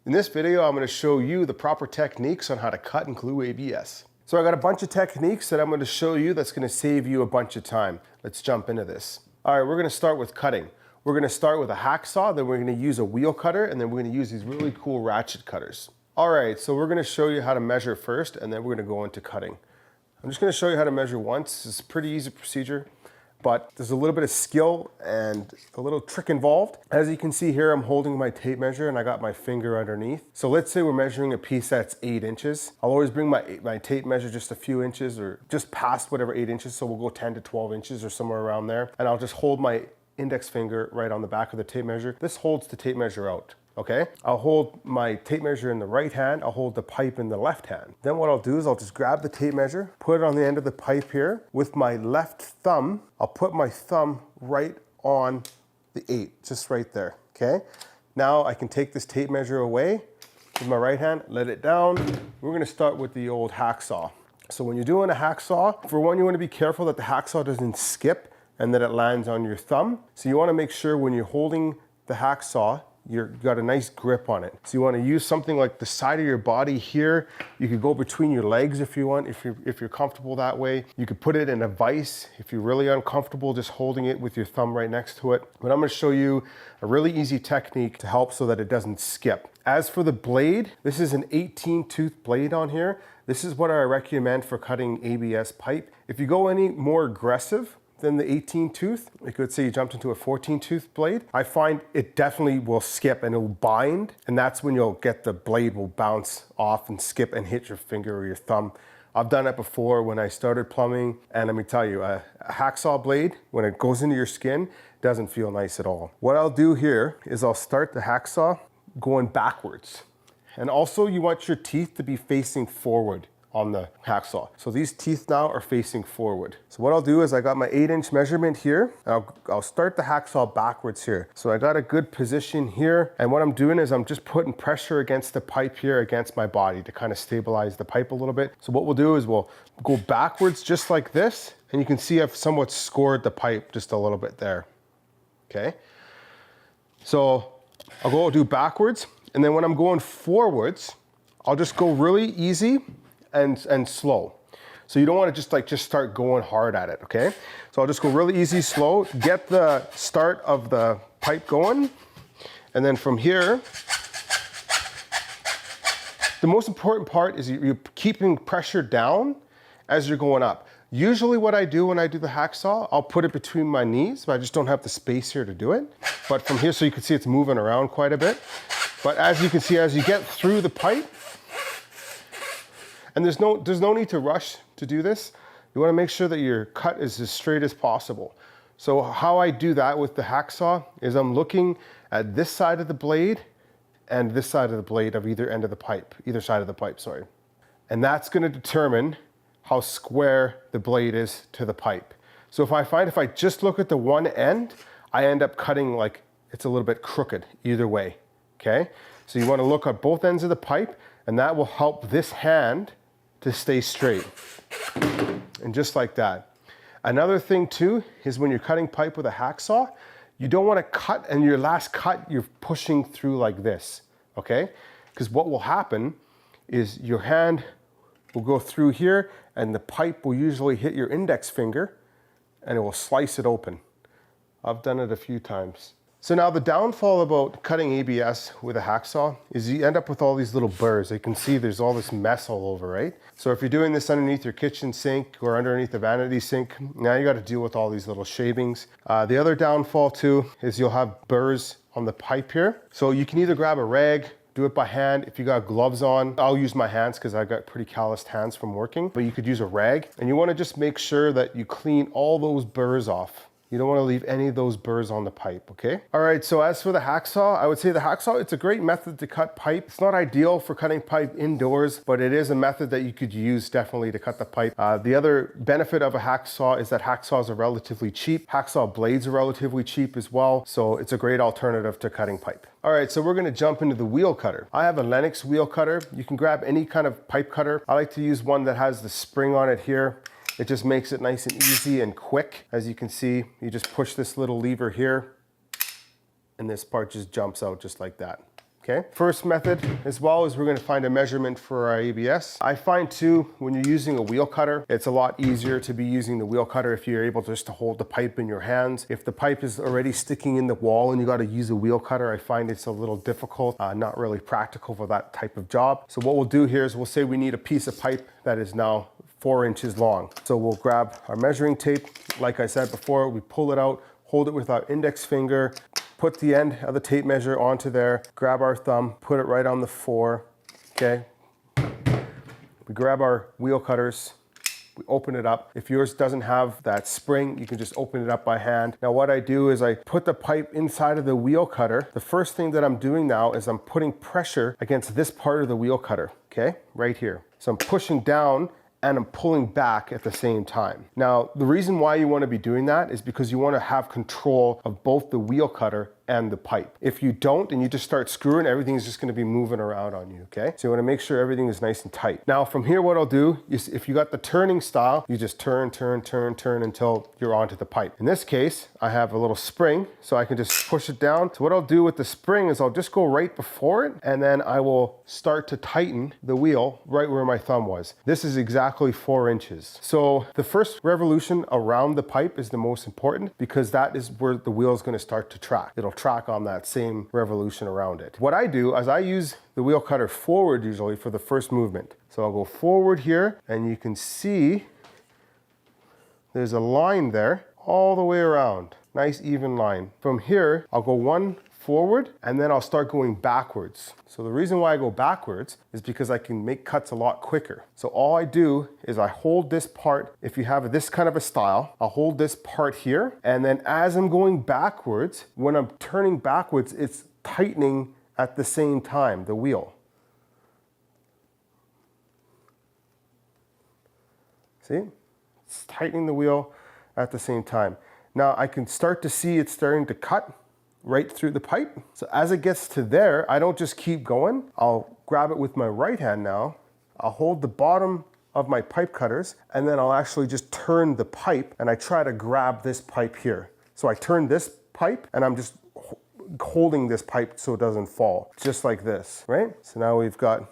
In this video, I'm going to show you the proper techniques on how to cut and glue ABS. So I got a bunch of techniques that I'm going to show you that's going to save you a bunch of time. Let's jump into this. All right, we're going to start with cutting. We're going to start with a hacksaw, then we're going to use a wheel cutter, and then we're going to use these really cool ratchet cutters. All right, so we're going to show you how to measure first, and then we're going to go into cutting. I'm just going to show you how to measure once. It's a pretty easy procedure, but there's a little bit of skill and a little trick involved. As you can see here, I'm holding my tape measure and I got my finger underneath. So let's say we're measuring a piece that's 8 inches. I'll always bring my tape measure just a few inches or just past whatever 8 inches. So we'll go 10 to 12 inches or somewhere around there. And I'll just hold my index finger right on the back of the tape measure. This holds the tape measure out. Okay, I'll hold my tape measure in the right hand, I'll hold the pipe in the left hand. Then what I'll do is I'll just grab the tape measure, put it on the end of the pipe here. With my left thumb, I'll put my thumb right on the 8, just right there, okay? Now I can take this tape measure away with my right hand, let it down. We're gonna start with the old hacksaw. So when you're doing a hacksaw, for one, you wanna be careful that the hacksaw doesn't skip and that it lands on your thumb. So you wanna make sure when you're holding the hacksaw, you've got a nice grip on it. So you want to use something like the side of your body here. You could go between your legs if you want, if you're comfortable that way. You could put it in a vise if you're really uncomfortable just holding it with your thumb right next to it. But I'm going to show you a really easy technique to help so that it doesn't skip. As for the blade, this is an 18-tooth blade on here. This is what I recommend for cutting ABS pipe. If you go any more aggressive than the 18 tooth, I could say you jumped into a 14 tooth blade, I find it definitely will skip and it'll bind, and that's when you'll get the blade will bounce off and skip and hit your finger or your thumb. I've done it before when I started plumbing, and let me tell you, a hacksaw blade, when it goes into your skin, doesn't feel nice at all. What I'll do here is I'll start the hacksaw going backwards. And also you want your teeth to be facing forward on the hacksaw. So these teeth now are facing forward. So what I'll do is I got my 8-inch measurement here. I'll start the hacksaw backwards here. So I got a good position here. And what I'm doing is I'm just putting pressure against the pipe here against my body to kind of stabilize the pipe a little bit. So what we'll do is we'll go backwards just like this. And you can see I've somewhat scored the pipe just a little bit there. Okay. So I'll do backwards. And then when I'm going forwards, I'll just go really easy and slow. So you don't want to just start going hard at it, okay? So I'll just go really easy, slow, get the start of the pipe going, and then from here, the most important part is you're keeping pressure down as you're going up. Usually what I do when I do the hacksaw, I'll put it between my knees, but I just don't have the space here to do it. But from here, so you can see it's moving around quite a bit. But as you can see, as you get through the pipe, and there's no need to rush to do this. You want to make sure that your cut is as straight as possible. So how I do that with the hacksaw is I'm looking at this side of the blade and this side of the blade of either side of the pipe, sorry. And that's going to determine how square the blade is to the pipe. So if I just look at the one end, I end up cutting like it's a little bit crooked either way, okay? So you want to look at both ends of the pipe, and that will help this hand to stay straight. And just like that. Another thing too is when you're cutting pipe with a hacksaw, you don't want to cut and your last cut you're pushing through like this, okay? Because what will happen is your hand will go through here and the pipe will usually hit your index finger and it will slice it open. I've done it a few times. So now the downfall about cutting ABS with a hacksaw is you end up with all these little burrs. You can see there's all this mess all over, right? So if you're doing this underneath your kitchen sink or underneath the vanity sink, now you got to deal with all these little shavings. The other downfall too is you'll have burrs on the pipe here. So you can either grab a rag, do it by hand. If you got gloves on, I'll use my hands because I've got pretty calloused hands from working, but you could use a rag. And you want to just make sure that you clean all those burrs off. You don't want to leave any of those burrs on the pipe, okay? All right, so as for the hacksaw, I would say the hacksaw, it's a great method to cut pipe. It's not ideal for cutting pipe indoors, but it is a method that you could use definitely to cut the pipe. The other benefit of a hacksaw is that hacksaws are relatively cheap. Hacksaw blades are relatively cheap as well, so it's a great alternative to cutting pipe. All right, so we're gonna jump into the wheel cutter. I have a Lennox wheel cutter. You can grab any kind of pipe cutter. I like to use one that has the spring on it here. It just makes it nice and easy and quick. As you can see, you just push this little lever here and this part just jumps out just like that. Okay, first method as well is we're going to find a measurement for our ABS. I find too, when you're using a wheel cutter, it's a lot easier to be using the wheel cutter if you're able just to hold the pipe in your hands. If the pipe is already sticking in the wall and you got to use a wheel cutter, I find it's a little difficult, not really practical for that type of job. So what we'll do here is we'll say we need a piece of pipe that is now 4 inches long. So we'll grab our measuring tape. Like I said before, we pull it out, hold it with our index finger, put the end of the tape measure onto there, grab our thumb, put it right on the 4, okay? We grab our wheel cutters, we open it up. If yours doesn't have that spring, you can just open it up by hand. Now what I do is I put the pipe inside of the wheel cutter. The first thing that I'm doing now is I'm putting pressure against this part of the wheel cutter, okay? Right here. So I'm pushing down and I'm pulling back at the same time. Now, the reason why you want to be doing that is because you want to have control of both the wheel cutter and the pipe. If you don't and you just start screwing, everything's just going to be moving around on you, okay? So you want to make sure everything is nice and tight. Now from here, what I'll do is if you got the turning style, you just turn until you're onto the pipe. In this case, I have a little spring, so I can just push it down. So what I'll do with the spring is I'll just go right before it, and then I will start to tighten the wheel right where my thumb was. This is exactly 4 inches. So the first revolution around the pipe is the most important because that is where the wheel is going to start to track. It'll track on that same revolution around it. What I do is I use the wheel cutter forward usually for the first movement. So I'll go forward here and you can see there's a line there all the way around. Nice even line. From here, I'll go 1 forward and then I'll start going backwards. So the reason why I go backwards is because I can make cuts a lot quicker. So all I do is I hold this part. If you have this kind of a style, I'll hold this part here. And then as I'm going backwards, when I'm turning backwards, it's tightening at the same time, the wheel. See? It's tightening the wheel at the same time. Now I can start to see it's starting to cut right through the pipe. So as it gets to there, I don't just keep going. I'll grab it with my right hand now. I'll hold the bottom of my pipe cutters and then I'll actually just turn the pipe and I try to grab this pipe here. So I turn this pipe and I'm just holding this pipe so it doesn't fall, just like this, right? So now we've got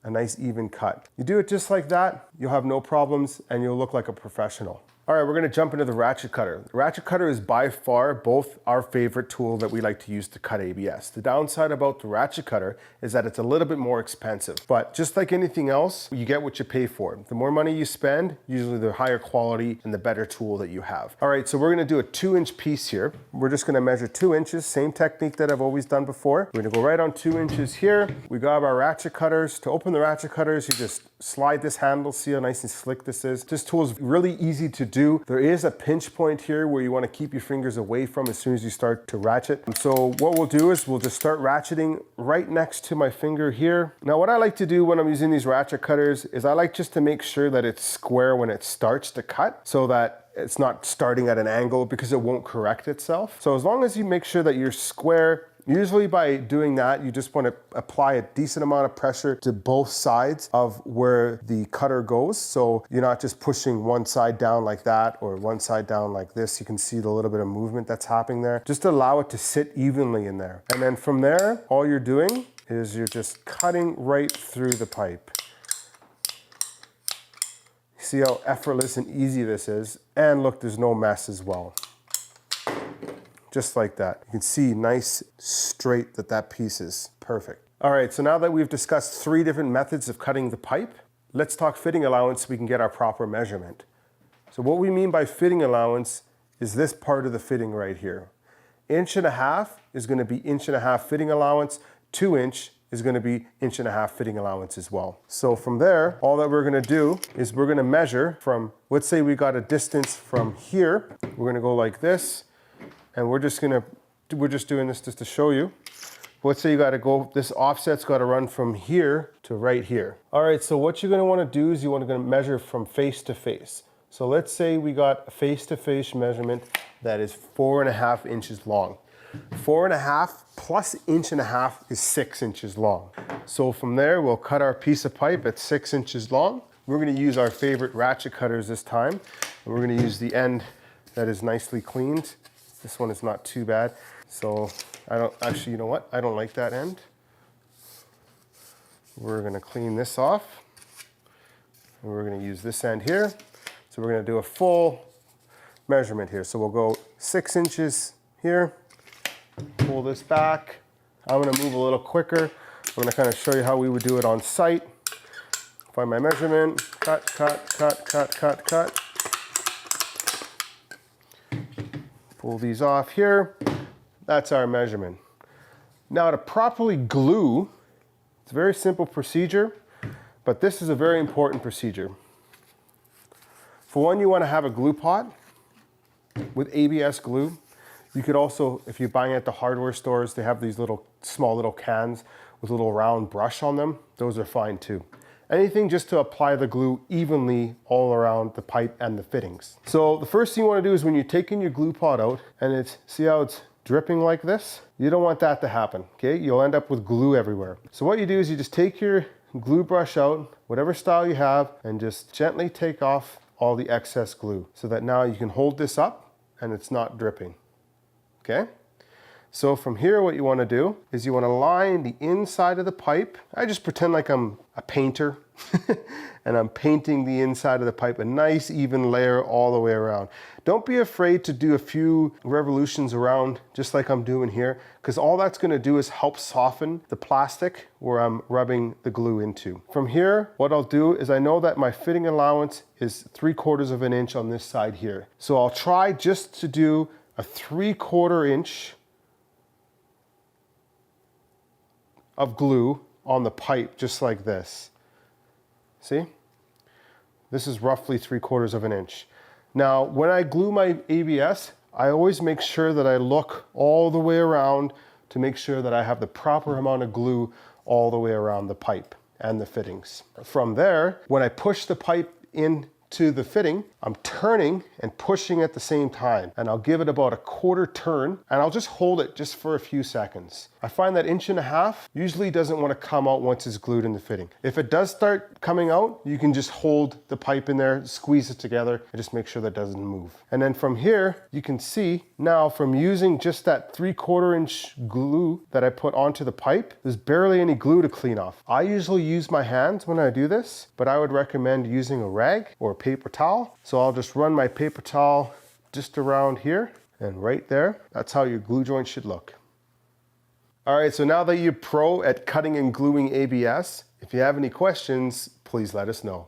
a nice even cut. You do it just like that, you'll have no problems and you'll look like a professional. All right, we're going to jump into the ratchet cutter. The ratchet cutter is by far both our favorite tool that we like to use to cut ABS. The downside about the ratchet cutter is that it's a little bit more expensive, but just like anything else, you get what you pay for. The more money you spend, usually the higher quality and the better tool that you have. All right, so we're going to do a 2-inch piece here. We're just going to measure 2 inches, same technique that I've always done before. We're going to go right on 2 inches here. We grab our ratchet cutters. To open the ratchet cutters, you just slide this handle. See how nice and slick this is. This tool is really easy to do. There is a pinch point here where you want to keep your fingers away from as soon as you start to ratchet. And so what we'll do is we'll just start ratcheting right next to my finger here. Now what I like to do when I'm using these ratchet cutters is I like just to make sure that it's square when it starts to cut so that it's not starting at an angle because it won't correct itself. So as long as you make sure that you're square, usually by doing that, you just want to apply a decent amount of pressure to both sides of where the cutter goes. So you're not just pushing one side down like that or one side down like this. You can see the little bit of movement that's happening there. Just allow it to sit evenly in there. And then from there, all you're doing is you're just cutting right through the pipe. See how effortless and easy this is? And look, there's no mess as well. Just like that. You can see nice straight that piece is perfect. All right, so now that we've discussed 3 different methods of cutting the pipe, let's talk fitting allowance so we can get our proper measurement. So what we mean by fitting allowance is this part of the fitting right here. 1.5 inches is going to be 1.5 inch fitting allowance. 2 inch is going to be 1.5 inch fitting allowance as well. So from there, all that we're going to do is we're going to measure from, let's say we got a distance from here. We're going to go like this. And we're just doing this just to show you. Let's say you got to go, this offset's got to run from here to right here. All right, so what you're going to want to do is you want to measure from face to face. So let's say we got a face-to-face measurement that is 4.5 inches long. 4.5 plus 1.5 inches is 6 inches long. So from there, we'll cut our piece of pipe at 6 inches long. We're going to use our favorite ratchet cutters this time. And we're going to use the end that is nicely cleaned. This one is not too bad. So I don't, actually, you know what? I don't like that end. We're gonna clean this off. And we're gonna use this end here. So we're gonna do a full measurement here. So we'll go 6 inches here, pull this back. I'm gonna move a little quicker. I'm gonna kind of show you how we would do it on site. Find my measurement, cut, cut, cut, cut, cut, cut. Pull these off here. That's our measurement. Now to properly glue, it's a very simple procedure, but this is a very important procedure. For one, you want to have a glue pot with ABS glue. You could also, if you're buying at the hardware stores, they have these small little cans with a little round brush on them. Those are fine too. Anything just to apply the glue evenly all around the pipe and the fittings. So the first thing you want to do is when you're taking your glue pot out and see how it's dripping like this? You don't want that to happen, okay? You'll end up with glue everywhere. So what you do is you just take your glue brush out, whatever style you have, and just gently take off all the excess glue so that now you can hold this up and it's not dripping, okay? So from here, what you want to do is you want to line the inside of the pipe. I just pretend like I'm a painter and I'm painting the inside of the pipe, a nice even layer all the way around. Don't be afraid to do a few revolutions around just like I'm doing here, because all that's going to do is help soften the plastic where I'm rubbing the glue into. From here, what I'll do is I know that my fitting allowance is 3/4 of an inch on this side here. So I'll try just to do a 3/4 inch of glue on the pipe, just like this. See? This is roughly 3/4 of an inch. Now, when I glue my ABS, I always make sure that I look all the way around to make sure that I have the proper amount of glue all the way around the pipe and the fittings. From there, when I push the pipe into the fitting, I'm turning and pushing at the same time, and I'll give it about a 1/4 turn, and I'll just hold it just for a few seconds. I find that 1.5 inches usually doesn't want to come out once it's glued in the fitting. If it does start coming out, you can just hold the pipe in there, squeeze it together, and just make sure that it doesn't move. And then from here, you can see now from using just that 3/4 inch glue that I put onto the pipe, there's barely any glue to clean off. I usually use my hands when I do this, but I would recommend using a rag or a paper towel. So I'll just run my paper towel just around here and right there. That's how your glue joint should look. All right, so now that you're pro at cutting and gluing ABS, if you have any questions, please let us know.